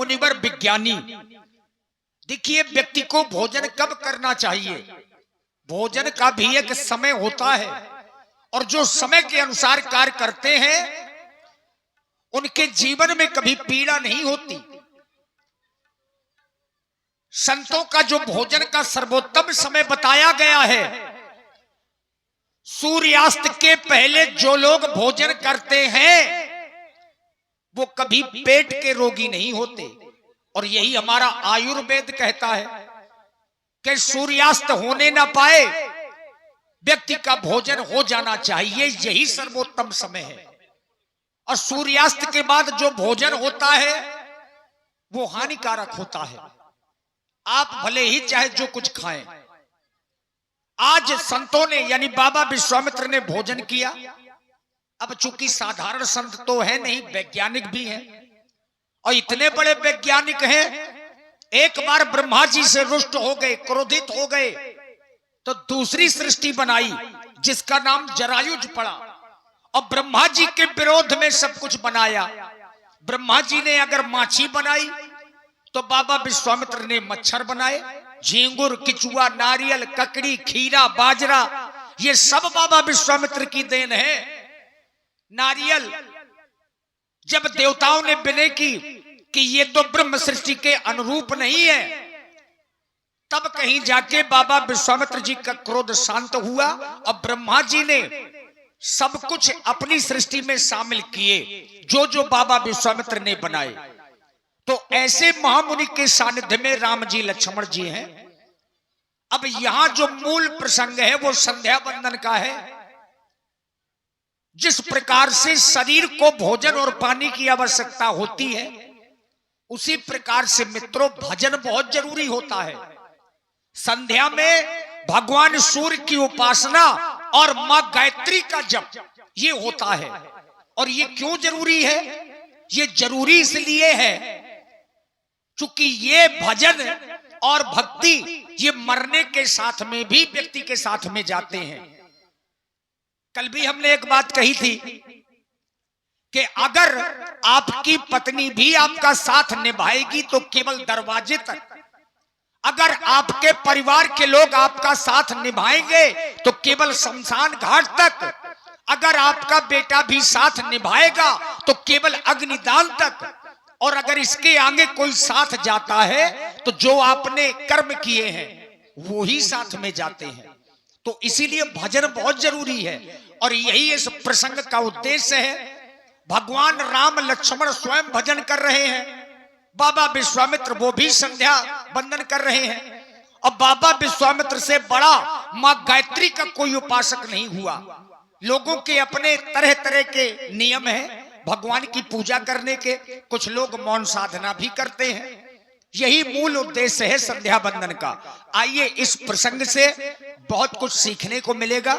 मुनिवर विज्ञानी। देखिए व्यक्ति को भोजन कब करना चाहिए, भोजन का भी एक समय होता है और जो समय के अनुसार कार्य करते हैं उनके जीवन में कभी पीड़ा नहीं होती। संतों का जो भोजन का सर्वोत्तम समय बताया गया है, सूर्यास्त के पहले जो लोग भोजन करते हैं वो कभी पेट के रोगी नहीं होते। और यही हमारा आयुर्वेद कहता है कि सूर्यास्त होने ना पाए, व्यक्ति का भोजन हो जाना चाहिए, यही सर्वोत्तम समय है। और सूर्यास्त के बाद जो भोजन होता है वो हानिकारक होता है। आप भले ही चाहे जो कुछ खाएं। आज संतों ने यानी बाबा विश्वामित्र ने भोजन किया। अब चूंकि साधारण संत तो है नहीं, वैज्ञानिक भी हैं और इतने बड़े वैज्ञानिक हैं, एक बार ब्रह्मा जी से रुष्ट हो गए, क्रोधित हो गए, तो दूसरी सृष्टि बनाई जिसका नाम जरायुज पड़ा और ब्रह्मा जी के विरोध में सब कुछ बनाया। ब्रह्मा जी ने अगर माछी बनाई तो बाबा विश्वामित्र ने मच्छर बनाए। झींगुर, किचुआ, नारियल, ककड़ी, खीरा, बाजरा, ये सब बाबा विश्वामित्र की देन है। नारियल जब देवताओं ने विनय की कि ये तो ब्रह्म सृष्टि के अनुरूप नहीं है, तब कहीं जाके बाबा विश्वामित्र जी का क्रोध शांत हुआ और ब्रह्मा जी ने सब कुछ अपनी सृष्टि में शामिल किए जो जो बाबा विश्वामित्र ने बनाए। तो ऐसे महामुनि के सानिध्य में राम जी, लक्ष्मण जी हैं। अब यहां जो मूल प्रसंग है वो संध्या बंदन का है। जिस प्रकार से शरीर को भोजन और पानी की आवश्यकता होती है, उसी प्रकार से मित्रों भजन बहुत जरूरी होता है। संध्या में भगवान सूर्य की उपासना और मां गायत्री का जप ये होता है। और ये क्यों जरूरी है? ये जरूरी इसलिए है क्योंकि ये भजन और भक्ति ये मरने के साथ में भी व्यक्ति के साथ में जाते हैं। कल भी हमने एक बात कही थी कि अगर आपकी पत्नी भी आपका साथ निभाएगी तो केवल दरवाजे तक, अगर आपके परिवार के लोग आपका साथ निभाएंगे तो केवल शमशान घाट तक, अगर आपका बेटा भी साथ निभाएगा तो केवल अग्निदान तक, और अगर इसके आगे कोई साथ जाता है तो जो आपने कर्म किए हैं वो ही साथ में जाते हैं। तो इसीलिए भजन बहुत जरूरी है और यही इस प्रसंग का उद्देश्य है। भगवान राम लक्ष्मण स्वयं भजन कर रहे हैं, बाबा विश्वामित्र वो भी संध्या बंदन कर रहे हैं। और बाबा विश्वामित्र से बड़ा मां गायत्री का कोई उपासक नहीं हुआ। लोगों के अपने तरह तरह के नियम हैं भगवान की पूजा करने के, कुछ लोग मौन साधना भी करते हैं। यही मूल उद्देश्य है संध्या बंदन का। आइए इस प्रसंग से बहुत कुछ सीखने को मिलेगा।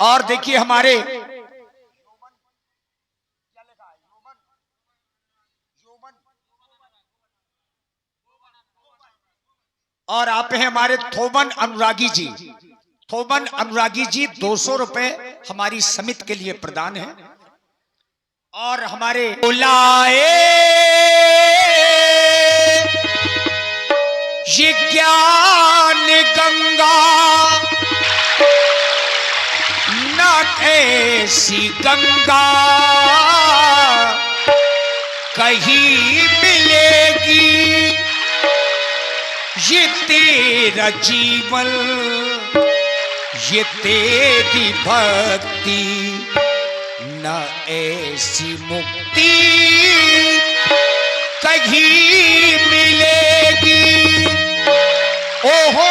और देखिए हमारे और आप हैं हमारे थोबन अनुरागी जी। थोबन अनुरागी जी 200 रुपए हमारी समिति के लिए प्रदान है। और हमारे बुलाए ये ज्ञान गंगा न ऐसी गंगा कहीं मिलेगी, ये तेरा जीवन ये तेरी भक्ति न ऐसी मुक्ति कहीं मिलेगी। ओ हो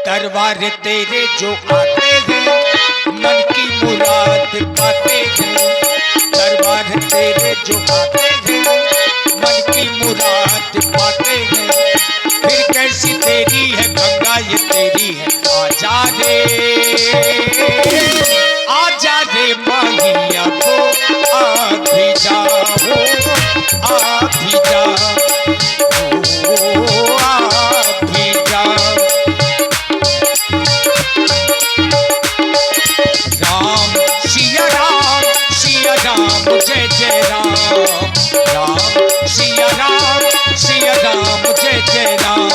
दरबार तेरे जो आते हैं मन की मुराद पाते हैं। दरबार तेरे जो आते हैं मन की मुराद पाते हैं। फिर कैसी तेरी है गंगा ये तेरी है। आजा रे माहिया को आ भी जाओ, आ भी जाओ, आ भी जाओ। राम सिया राम जय राम, राम सिया राम, सिया राम जय जय राम।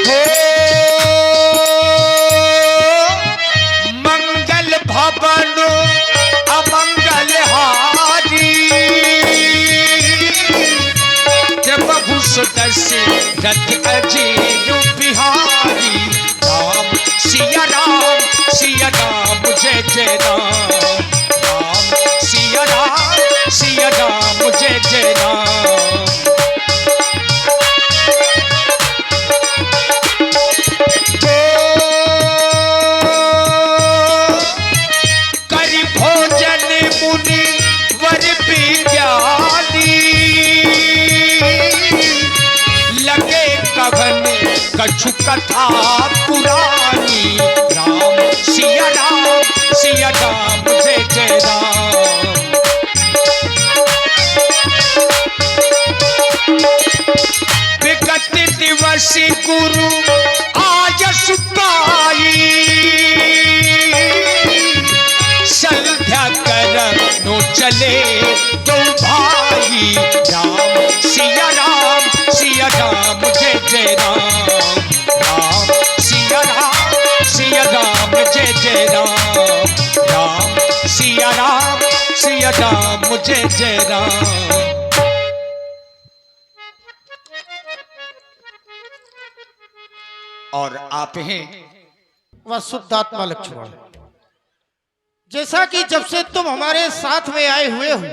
हो मंगल भवन अमंगल हारी, प्रभु सुदर्शन अजेय बिहारी। राम सिया राम, सिया राम जय जय राम, राम सिया राम, सिया राम जय जय राम। करि भोजन मुनि वर विज्ञानी, लगे कवन कछु कथा पुरानी। राम सिया राम, सिया राम जय जय राम। विगत दिवस गुरु आयस पाई, संध्या कर नो चले दो भाई। राम सिया राम, सिया राम जय जय राम, राम सिया राम, सिया राम जय जय राम, राम सिया राम, सिया राम जय जय राम। और आप हैं वह शुद्धात्मा लक्ष्मण। जैसा कि जब से तुम हमारे साथ में आए हुए हो,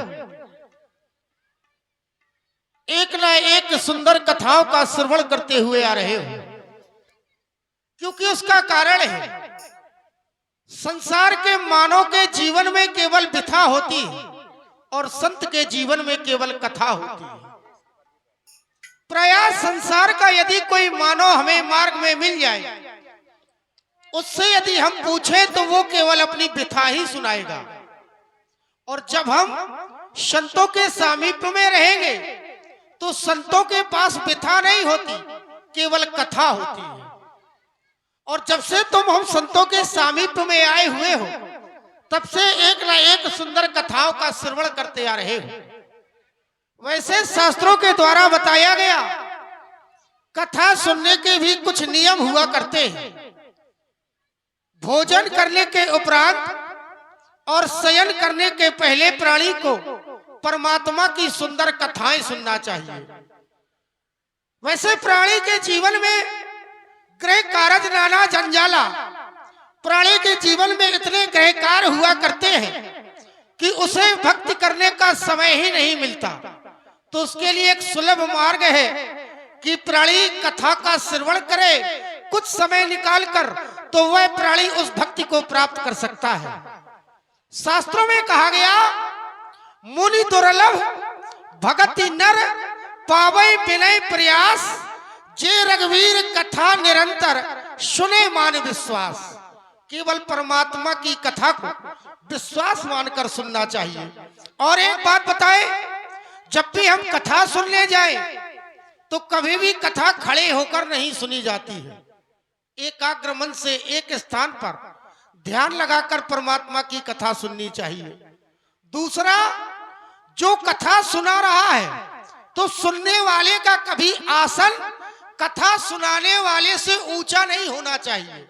एक ना एक सुंदर कथाओं का श्रवण करते हुए आ रहे हो, क्योंकि उसका कारण है संसार के मानव के जीवन में केवल व्यथा होती है और संत के जीवन में केवल कथा होती है। प्रयास संसार का यदि कोई मानव हमें मार्ग में मिल जाए, उससे यदि हम पूछें तो वो केवल अपनी व्यथा ही सुनाएगा। और जब हम संतों के सामीप्य में रहेंगे तो संतों के पास व्यथा नहीं होती, केवल कथा होती है। और जब से तुम हम संतों के सामीप्य में आए हुए हो, तब से एक ना एक सुंदर कथाओं का श्रवण करते आ रहे हो। वैसे शास्त्रों के द्वारा बताया गया, कथा सुनने के भी कुछ नियम हुआ करते हैं। भोजन करने के उपरांत और शयन करने के पहले प्राणी को परमात्मा की सुंदर कथाएं सुनना चाहिए। वैसे प्राणी के जीवन में ग्रह कारज नाना जंजाला, प्राणी के जीवन में इतने ग्रह कार्य हुआ करते हैं कि उसे भक्ति करने का समय ही नहीं मिलता। तो उसके लिए एक सुलभ मार्ग है कि प्राणी कथा का श्रवण करे कुछ समय निकालकर, तो वह प्राणी उस भक्ति को प्राप्त कर सकता है। शास्त्रों में कहा गया, मुनि दुर्लभ भगति नर पावै विनय प्रयास, जे रघुवीर कथा निरंतर सुने मान विश्वास। केवल परमात्मा की कथा को विश्वास मानकर सुनना चाहिए। और एक बात बताए, जब भी हम कथा सुनने जाएं तो कभी भी कथा खड़े होकर नहीं सुनी जाती है। एकाग्र मन से एक स्थान पर ध्यान लगाकर परमात्मा की कथा सुननी चाहिए। दूसरा, जो कथा सुना रहा है तो सुनने वाले का कभी आसन कथा सुनाने वाले से ऊंचा नहीं होना चाहिए।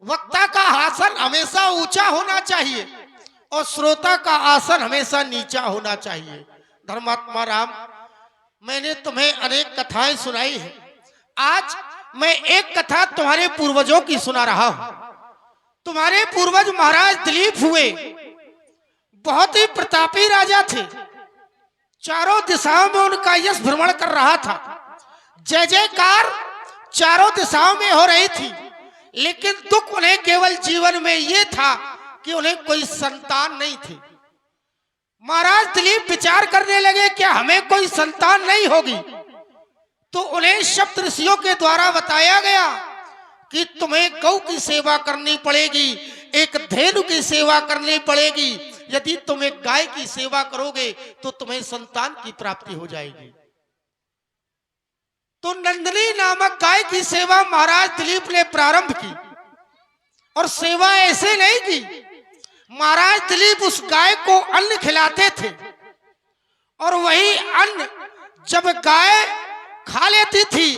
वक्ता का आसन हमेशा ऊंचा होना चाहिए और श्रोता का आसन हमेशा नीचा होना चाहिए। धर्मात्मा राम, मैंने तुम्हें अनेक कथाएं सुनाई है। आज मैं एक कथा तुम्हारे पूर्वजों की सुना रहा हूं। तुम्हारे पूर्वज महाराज दिलीप हुए, बहुत ही प्रतापी राजा थे। चारों दिशाओं में उनका यश भ्रमण कर रहा था। जय जयकार चारों दिशाओं में हो रही थी, लेकिन दुख उन्हें केवल जीवन में ये था कि उन्हें कोई संतान नहीं थी। महाराज दिलीप विचार करने लगे, क्या हमें कोई संतान नहीं होगी? तो उन्हें सप्त ऋषियों के द्वारा बताया गया कि तुम्हें गौ की सेवा करनी पड़ेगी, एक धेनु की सेवा करनी पड़ेगी। यदि तुम एक गाय की सेवा करोगे तो तुम्हें संतान की प्राप्ति हो जाएगी। तो नंदिनी नामक गाय की सेवा महाराज दिलीप ने प्रारंभ की। और सेवा ऐसे नहीं की, महाराज दिलीप उस गाय को अन्न खिलाते थे और वही अन्न जब गाय खा लेती थी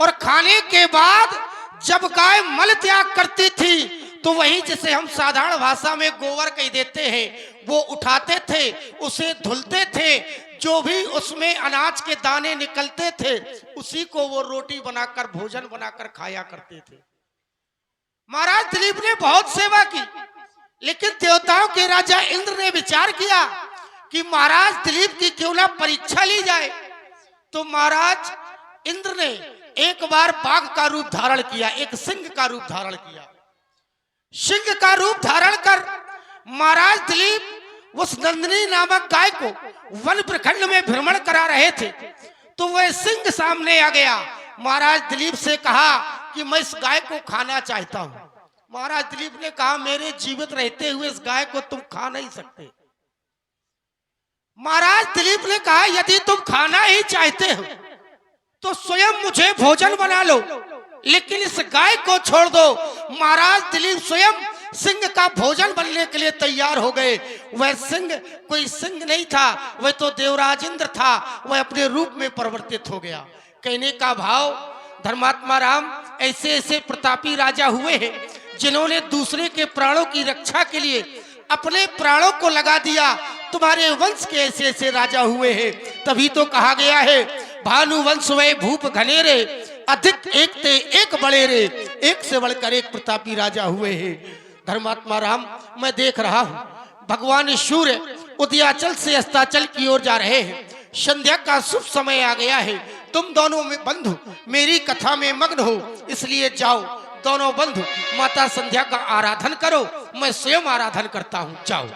और खाने के बाद जब गाय मल त्याग करती थी तो वही जिसे हम साधारण भाषा में गोबर कह देते हैं वो उठाते थे, उसे धुलते थे, जो भी उसमें अनाज के दाने निकलते थे उसी को वो रोटी बनाकर भोजन बनाकर खाया करते थे। महाराज दिलीप ने बहुत सेवा की, लेकिन देवताओं के राजा इंद्र ने विचार किया कि महाराज दिलीप की क्यों ना परीक्षा ली जाए। तो महाराज इंद्र ने एक बार बाघ का रूप धारण किया, एक सिंह का रूप धारण किया। सिंह का रूप धारण कर महाराज दिलीप उस नंदिनी नामक गाय को वन प्रखंड में भ्रमण करा रहे थे तो वह सिंह सामने आ गया। महाराज दिलीप से कहा कि मैं इस गाय को खाना चाहता हूं। महाराज दिलीप ने कहा मेरे जीवित रहते हुए इस गाय को तुम खा नहीं सकते। महाराज दिलीप ने कहा यदि तुम खाना ही चाहते हो तो स्वयं मुझे भोजन बना लो, लेकिन इस गाय को छोड़ दो। महाराज दिलीप स्वयं सिंह का भोजन बनने के लिए तैयार हो गए। वह सिंह कोई सिंह नहीं था, वह तो देवराज इंद्र था। वह अपने रूप में परिवर्तित हो गया। कहने का भाव धर्मात्मा राम ऐसे ऐसे प्रतापी राजा हुए हैं जिन्होंने दूसरे के प्राणों की रक्षा के लिए अपने प्राणों को लगा दिया। तुम्हारे वंश के ऐसे ऐसे राजा हुए हैं, तभी तो कहा गया है भानुवंश वे भूप घनेरे, अधिक एक ते एक बड़े रे, एक से बढ़कर एक प्रतापी राजा हुए हैं। धर्मात्मा राम मैं देख रहा हूं भगवान सूर्य उदयाचल से अस्ताचल की ओर जा रहे हैं। संध्या का शुभ समय आ गया है। तुम दोनों में बंधु मेरी कथा में मग्न हो, इसलिए जाओ दोनों बंधु माता संध्या का आराधन करो। मैं स्वयं आराधन करता हूं, जाओ।